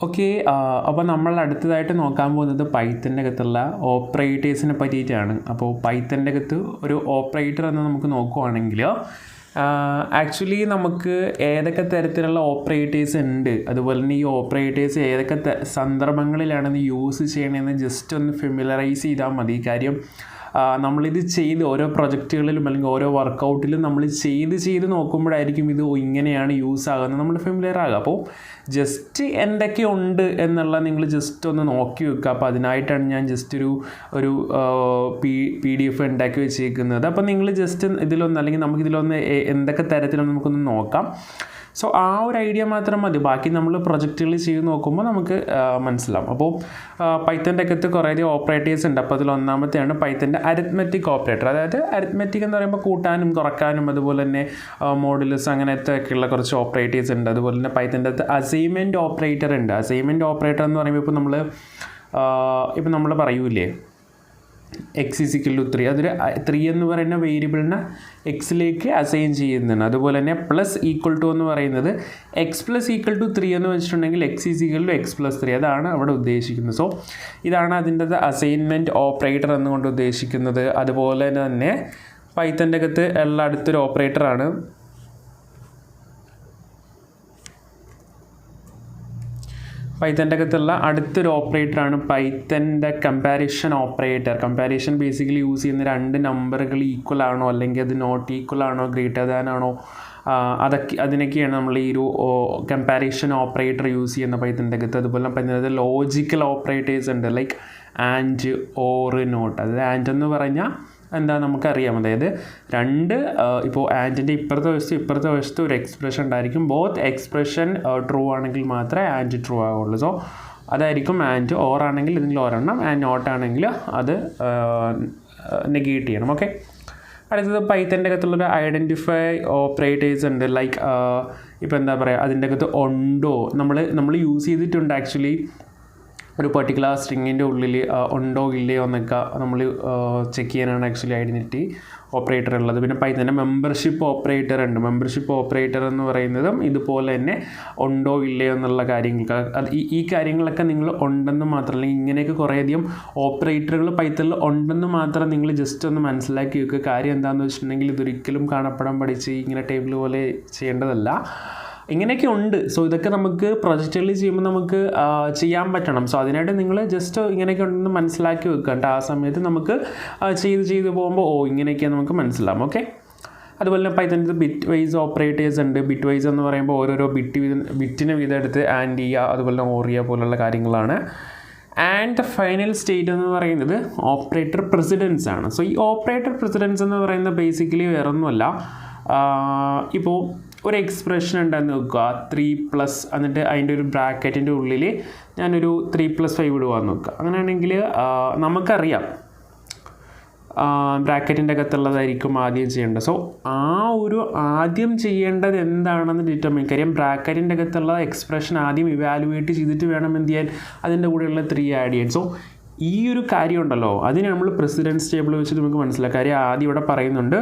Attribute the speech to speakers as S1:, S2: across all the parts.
S1: Okay, അപ്പോൾ നമ്മൾ അടുത്തതായിട്ട് നോക്കാൻ പോകുന്നത് പൈത്തൻ്റെ അകത്തുള്ള ഓപ്പറേറ്റേഴ്സിനെ പറ്റിയിട്ടാണ്. അപ്പോൾ പൈത്തൻ്റെ അകത്ത് ഒരു ഓപ്പറേറ്റർ എന്ന് നമുക്ക് നോക്കുവാണെങ്കിൽ ആക്ച്വലി നമുക്ക് ഏതൊക്കെ തരത്തിലുള്ള ഓപ്പറേറ്റേഴ്സ് ഉണ്ട്, അതുപോലെ തന്നെ ഈ ഓപ്പറേറ്റേഴ്സ് ഏതൊക്കെ സന്ദർഭങ്ങളിലാണെന്ന് യൂസ് ചെയ്യണമെന്ന് ജസ്റ്റ് ഒന്ന് ഫെമിലറൈസ് ചെയ്താൽ മതി. കാര്യം നമ്മളിത് ചെയ്ത് ഓരോ പ്രൊജക്റ്റുകളിലും അല്ലെങ്കിൽ ഓരോ വർക്കൗട്ടിലും നമ്മൾ ചെയ്ത് നോക്കുമ്പോഴായിരിക്കും ഇത് ഇങ്ങനെയാണ് യൂസ് ആകുന്നത് നമ്മൾ ഫെമിലിയർ ആകുക. അപ്പോൾ ജസ്റ്റ് എന്തൊക്കെ ഉണ്ട് എന്നുള്ള നിങ്ങൾ ജസ്റ്റ് ഒന്ന് നോക്കി വെക്കുക. അപ്പോൾ അതിനായിട്ടാണ് ഞാൻ ജസ്റ്റ് ഒരു PDF ഉണ്ടാക്കി വെച്ചേക്കുന്നത്. അപ്പോൾ നിങ്ങൾ ജസ്റ്റ് ഇതിലൊന്ന് അല്ലെങ്കിൽ നമുക്കിതിലൊന്ന് എന്തൊക്കെ തരത്തിലൊന്ന് നമുക്കൊന്ന് നോക്കാം. സോ ആ ഒരു ഐഡിയ മാത്രം മതി, ബാക്കി നമ്മൾ പ്രൊജക്റ്റുകൾ ചെയ്ത് നോക്കുമ്പോൾ നമുക്ക് മനസ്സിലാവും. അപ്പോൾ പൈത്തൻ്റെ അകത്ത് കുറേയധികം ഓപ്പറേറ്റേഴ്സ് ഉണ്ട്. അപ്പോൾ അതിൽ ഒന്നാമത്തെയാണ് പൈത്തൻ്റെ അരിത്മെറ്റിക് ഓപ്പറേറ്റർ. അതായത് അരിത്മെറ്റിക് എന്ന് പറയുമ്പോൾ കൂട്ടാനും കുറക്കാനും അതുപോലെ തന്നെ മോഡുലസ് അങ്ങനത്തെ ഒക്കെയുള്ള കുറച്ച് ഓപ്പറേറ്റേഴ്സ് ഉണ്ട്. അതുപോലെ തന്നെ പൈത്തൻ്റെ അകത്ത് അസൈൻമെൻറ്റ് ഓപ്പറേറ്റർ ഉണ്ട്. അസൈൻമെൻറ്റ് ഓപ്പറേറ്റർ എന്ന് പറയുമ്പോൾ ഇപ്പോൾ നമ്മൾ പറയൂലേ x = 3, അതൊരു 3 എന്ന് പറയുന്ന വേരിയബിളിനെ എക്സിലേക്ക് അസൈൻ ചെയ്യുന്നതാണ്. അതുപോലെ തന്നെ += എന്ന് പറയുന്നത് x + 3 എന്ന് വെച്ചിട്ടുണ്ടെങ്കിൽ x = x + 3 അതാണ് അവിടെ ഉദ്ദേശിക്കുന്നത്. സോ ഇതാണ് അതിൻ്റെ അസൈൻമെൻറ്റ് ഓപ്പറേറ്റർ എന്നുകൊണ്ട് ഉദ്ദേശിക്കുന്നത്. അതുപോലെ തന്നെ പൈത്തൻ്റെ അകത്ത് ഉള്ള അടുത്തൊരു ഓപ്പറേറ്ററാണ് പൈത്തൻ്റെ അകത്തുള്ള അടുത്തൊരു ഓപ്പറേറ്ററാണ് പൈത്തൻ്റെ comparison operator. Comparison basically use ചെയ്യുന്ന രണ്ട് നമ്പറുകൾ ഈക്വൽ ആണോ അല്ലെങ്കിൽ അത് നോട്ട് ഈക്വൽ ആണോ ഗ്രേറ്റർ ദാൻ ആണോ അതിനൊക്കെയാണ് നമ്മൾ ഈ ഒരു കമ്പാരിഷൻ ഓപ്പറേറ്റർ യൂസ് ചെയ്യുന്ന പൈത്തൻ്റെ അകത്ത്. അതുപോലെ പൈത്തൻ്റെ ലോജിക്കൽ ഓപ്പറേറ്റേഴ്സ് ഉണ്ട്, ലൈക്ക് ആൻഡ്, ഓർ, നോട്ട്. അതായത് ആൻഡ് എന്ന് പറഞ്ഞാൽ എന്താ നമുക്കറിയാം, അതായത് ഇപ്പോൾ ആൻഡിൻ്റെ ഇപ്പുറത്തെ വശത്ത് ഒരു എക്സ്പ്രഷൻ ഉണ്ടായിരിക്കും. ബോത്ത് എക്സ്പ്രഷൻ ട്രൂ ആണെങ്കിൽ മാത്രമേ ആൻഡ് ട്രൂ ആവുള്ളൂ. സോ അതായിരിക്കും ആൻഡ്. ഓർ ആണെങ്കിൽ ഇതിൽ ഒരെണ്ണം, ആൻഡ് നോട്ട് ആണെങ്കിൽ അത് നെഗേറ്റ് ചെയ്യണം. ഓക്കെ, അടുത്തത് പൈത്തൻ്റെ അകത്തുള്ളൊരു ഐഡൻറ്റിഫൈ ഓപ്പറേറ്റേഴ്സ് ഉണ്ട്. ലൈക്ക് ഇപ്പോൾ എന്താ പറയുക, അതിൻ്റെ അകത്ത് ഉണ്ടോ നമ്മൾ യൂസ് ചെയ്തിട്ടുണ്ട് ആക്ച്വലി ഒരു പെർട്ടിക്കുലർ സ്ട്രിങ്ങിൻ്റെ ഉള്ളിൽ ഉണ്ടോ ഇല്ലയോ എന്നൊക്കെ നമ്മൾ ചെക്ക് ചെയ്യാനാണ് ആക്ച്വലി ഐഡൻറ്റിറ്റി ഓപ്പറേറ്റർ ഉള്ളത്. പിന്നെ പൈത്തൻ്റെ മെമ്പർഷിപ്പ് ഓപ്പറേറ്റർ ഉണ്ട്. മെമ്പർഷിപ്പ് ഓപ്പറേറ്റർ എന്ന് പറയുന്നതും ഇതുപോലെ തന്നെ ഉണ്ടോ ഇല്ലയോ എന്നുള്ള കാര്യങ്ങൾക്ക് ഈ കാര്യങ്ങളൊക്കെ നിങ്ങൾ ഉണ്ടെന്ന് മാത്രം, അല്ലെങ്കിൽ ഇങ്ങനെയൊക്കെ കുറേയധികം ഓപ്പറേറ്ററുകൾ പൈത്തണിൽ ഉണ്ടെന്ന് മാത്രം നിങ്ങൾ ജസ്റ്റ് ഒന്ന് മനസ്സിലാക്കി വെക്കുക. കാര്യം എന്താണെന്ന് വെച്ചിട്ടുണ്ടെങ്കിൽ ഇതൊരിക്കലും കാണപ്പെടാൻ പഠിച്ച് ഇങ്ങനെ ടേബിൾ പോലെ ചെയ്യേണ്ടതല്ല. ഇങ്ങനെയൊക്കെ ഉണ്ട്. സോ ഇതൊക്കെ നമുക്ക് പ്രൊജക്റ്റുകളിൽ ചെയ്യുമ്പോൾ നമുക്ക് ചെയ്യാൻ പറ്റണം. സോ അതിനായിട്ട് നിങ്ങൾ ജസ്റ്റ് ഇങ്ങനെയൊക്കെ ഉണ്ടെന്ന് മനസ്സിലാക്കി വെക്കുക. ആ സമയത്ത് നമുക്ക് ചെയ്ത് പോകുമ്പോൾ ഇങ്ങനെയൊക്കെയാണ് നമുക്ക് മനസ്സിലാവും. ഓക്കെ, അതുപോലെ തന്നെ പൈത്തൻ്റെ ബിറ്റ് വൈസ് ഓപ്പറേറ്റേഴ്സ് ഉണ്ട്. ബിറ്റ് വൈസ് എന്ന് പറയുമ്പോൾ ഓരോരോ ബിറ്റിനെ വീതം എടുത്ത് ആൻഡ് ചെയ്യുക, അതുപോലെ തന്നെ ഓർ ചെയ്യുക പോലുള്ള കാര്യങ്ങളാണ്. ആൻഡ് ദ ഫൈനൽ സ്റ്റേറ്റ് എന്ന് പറയുന്നത് ഓപ്പറേറ്റർ പ്രസിഡൻസ് ആണ്. സോ ഈ ഓപ്പറേറ്റർ പ്രസിഡൻസ് എന്ന് പറയുന്നത് ബേസിക്കലി വേറൊന്നുമല്ല, ഇപ്പോൾ ഒരു എക്സ്പ്രഷൻ ഉണ്ടെന്ന് നോക്കുക, 3+ എന്നിട്ട് അതിൻ്റെ ഒരു ബ്രാക്കറ്റിൻ്റെ ഉള്ളിൽ ഞാനൊരു 3+5 ഇടുവാന്ന് നോക്കുക. അങ്ങനെയാണെങ്കിൽ നമുക്കറിയാം ബ്രാക്കറ്റിൻ്റെ അകത്തുള്ളതായിരിക്കും ആദ്യം ചെയ്യേണ്ടത്. സോ ആദ്യം ചെയ്യേണ്ടത് എന്താണെന്ന് ഡിറ്റർമിൻ. കാര്യം ബ്രാക്കറ്റിൻ്റെ അകത്തുള്ള എക്സ്പ്രഷൻ ആദ്യം ഇവാലുവേറ്റ് ചെയ്തിട്ട് വേണം എന്ത് ചെയ്യാൻ, അതിൻ്റെ കൂടെയുള്ള 3 ആഡ് ചെയ്യാൻ. സോ ഈ ഒരു കാര്യം ഉണ്ടല്ലോ, അതിന് നമ്മൾ പ്രസിഡൻസ് ടേബിൾ വെച്ചിട്ട് നമുക്ക് മനസ്സിലാക്കാം. കാര്യം ആദ്യം ഇവിടെ പറയുന്നുണ്ട്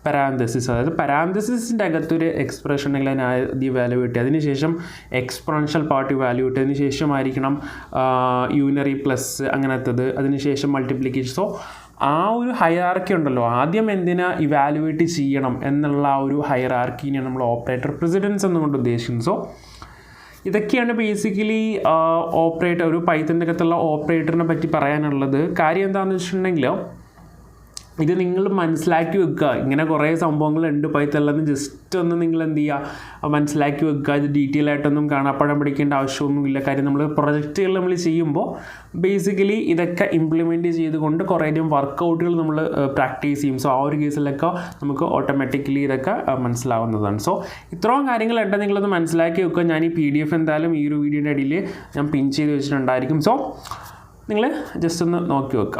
S1: പാരാന്തസിസ്, അതായത് പാരാന്തസിസിൻ്റെ അകത്തൊരു എക്സ്പ്രഷൻ ഉണ്ടെങ്കിൽ അതിന് ആദ്യം വാല്യൂവേറ്റ് ചെയ്യുക, അതിനുശേഷം എക്സ്പോണൻഷ്യൽ പാർട്ട് വാല്യൂവേറ്റ്, അതിന് ശേഷമായിരിക്കണം യൂണറി പ്ലസ് അങ്ങനത്തത്, അതിനുശേഷം മൾട്ടിപ്ലിക്കേഷൻ. സോ ആ ഒരു ഹൈറാർക്കി ഉണ്ടല്ലോ, ആദ്യം എന്തിനാ ഇവാലുവേറ്റ് ചെയ്യണം എന്നുള്ള ആ ഒരു ഹൈറാർക്കിനെയാണ് നമ്മൾ ഓപ്പറേറ്റർ പ്രസിഡൻസ് എന്നുകൊണ്ട് ഉദ്ദേശിക്കുന്നത്. സോ ഇതൊക്കെയാണ് ബേസിക്കലി ഓപ്പറേറ്റർ, ഒരു പൈത്തൻ്റെ അകത്തുള്ള ഓപ്പറേറ്ററിനെ പറ്റി പറയാനുള്ളത്. കാര്യം എന്താണെന്ന് വെച്ചിട്ടുണ്ടെങ്കിൽ ഇത് നിങ്ങൾ മനസ്സിലാക്കി വെക്കുക. ഇങ്ങനെ കുറേ സംഭവങ്ങളുണ്ട് പൈത്തണിലെന്ന് ജസ്റ്റ് ഒന്ന് നിങ്ങൾ എന്ത് ചെയ്യുക, മനസ്സിലാക്കി വെക്കുക. ഇത് ഡീറ്റെയിൽ ആയിട്ടൊന്നും കാണാപ്പാടം പഠിക്കേണ്ട ആവശ്യമൊന്നുമില്ല. കാര്യം നമ്മൾ പ്രൊജക്റ്റുകൾ നമ്മൾ ചെയ്യുമ്പോൾ ബേസിക്കലി ഇതൊക്കെ ഇംപ്ലിമെൻറ്റ് ചെയ്തുകൊണ്ട് കുറേയധികം വർക്കൗട്ടുകൾ നമ്മൾ പ്രാക്ടീസ് ചെയ്യും. സോ ആ ഒരു കേസിലൊക്കെ നമുക്ക് ഓട്ടോമാറ്റിക്കലി ഇതൊക്കെ മനസ്സിലാവുന്നതാണ്. സോ ഇത്രയും കാര്യങ്ങളുണ്ട്, നിങ്ങളൊന്ന് മനസ്സിലാക്കി വെക്കുക. ഞാൻ ഈ PDF എന്തായാലും ഈ ഒരു വീഡിയോയുടെ അടിയിൽ ഞാൻ പിൻ ചെയ്ത് വെച്ചിട്ടുണ്ടായിരിക്കും. സോ നിങ്ങൾ ജസ്റ്റ് ഒന്ന് നോക്കി വെക്കുക.